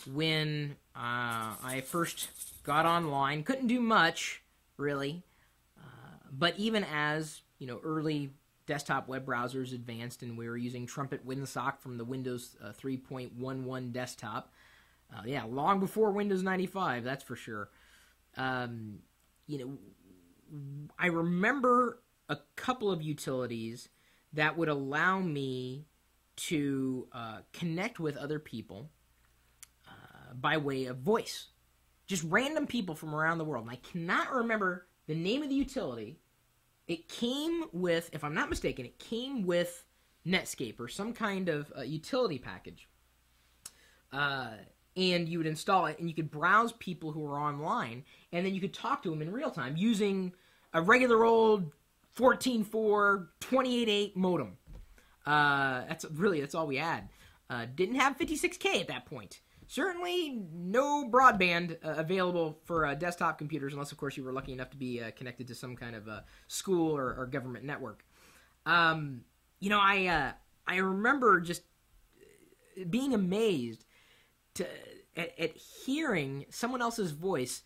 when I first got online. Couldn't do much, really. But even as, early desktop web browsers advanced and we were using Trumpet WinSock from the Windows 3.11 desktop, long before Windows 95, that's for sure. I remember a couple of utilities that would allow me to connect with other people by way of voice. Just random people from around the world. And I cannot remember the name of the utility. It came with, if I'm not mistaken, it came with Netscape or some kind of utility package. And you would install it, and you could browse people who were online, and then you could talk to them in real time using a regular old 14.4, 28.8 modem. That's all we had. Didn't have 56K at that point. Certainly no broadband available for desktop computers, unless, of course, you were lucky enough to be connected to some kind of school or government network. I remember just being amazed at hearing someone else's voice,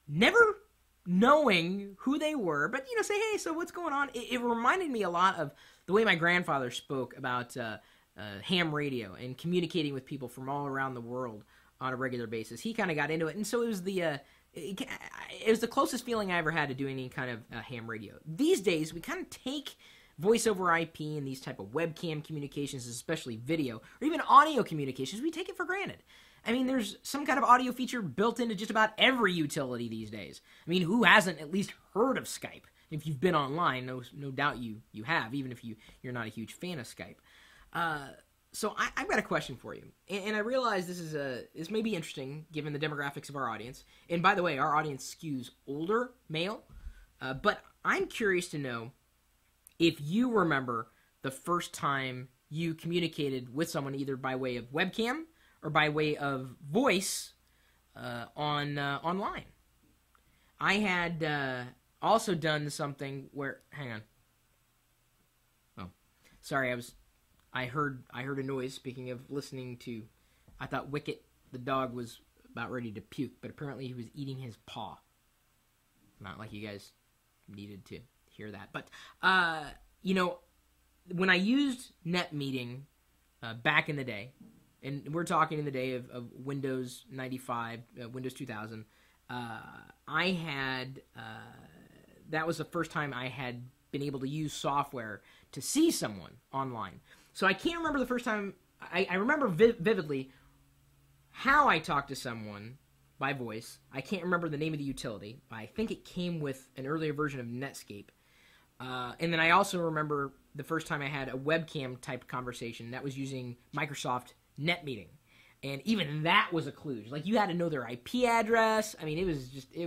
never knowing who they were, but, say, hey, so what's going on? It reminded me a lot of the way my grandfather spoke about ham radio and communicating with people from all around the world on a regular basis. He kind of got into it, and so it was the closest feeling I ever had to doing any kind of ham radio. These days, we kind of take voice over IP and these type of webcam communications, especially video, or even audio communications, we take it for granted. I mean, there's some kind of audio feature built into just about every utility these days. I mean, who hasn't at least heard of Skype? If you've been online, no doubt you have, even if you're not a huge fan of Skype. So I've got a question for you, and I realize this may be interesting given the demographics of our audience. And by the way, our audience skews older, male, but I'm curious to know if you remember the first time you communicated with someone either by way of webcam or by way of voice online. I had also done something where, hang on. Oh, sorry, I heard a noise. Speaking of listening to, I thought Wicket the dog was about ready to puke, but apparently he was eating his paw. Not like you guys needed to hear that, but when I used NetMeeting back in the day, and we're talking in the day of Windows 95, Windows 2000, I had that was the first time I had been able to use software to see someone online. So I can't remember the first time. I remember vividly how I talked to someone by voice. I can't remember the name of the utility. I think it came with an earlier version of Netscape. And then I also remember the first time I had a webcam type conversation that was using Microsoft NetMeeting. And even that was a kludge. Like, you had to know their IP address. I mean, it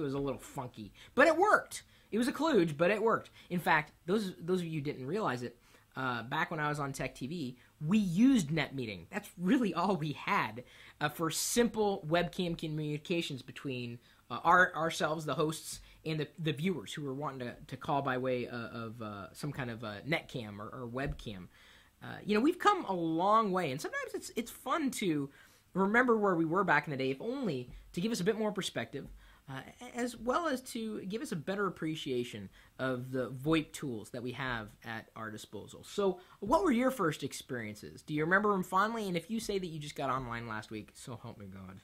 was a little funky. But it worked. It was a kludge, but it worked. In fact, those of you who didn't realize it, back when I was on Tech TV, we used NetMeeting. That's really all we had for simple webcam communications between ourselves, the hosts, and the viewers who were wanting to call by way of some kind of netcam or webcam. We've come a long way, and sometimes it's fun to remember where we were back in the day, if only to give us a bit more perspective, as well as to give us a better appreciation of the VoIP tools that we have at our disposal. So what were your first experiences? Do you remember them fondly? And if you say that you just got online last week, so help me God.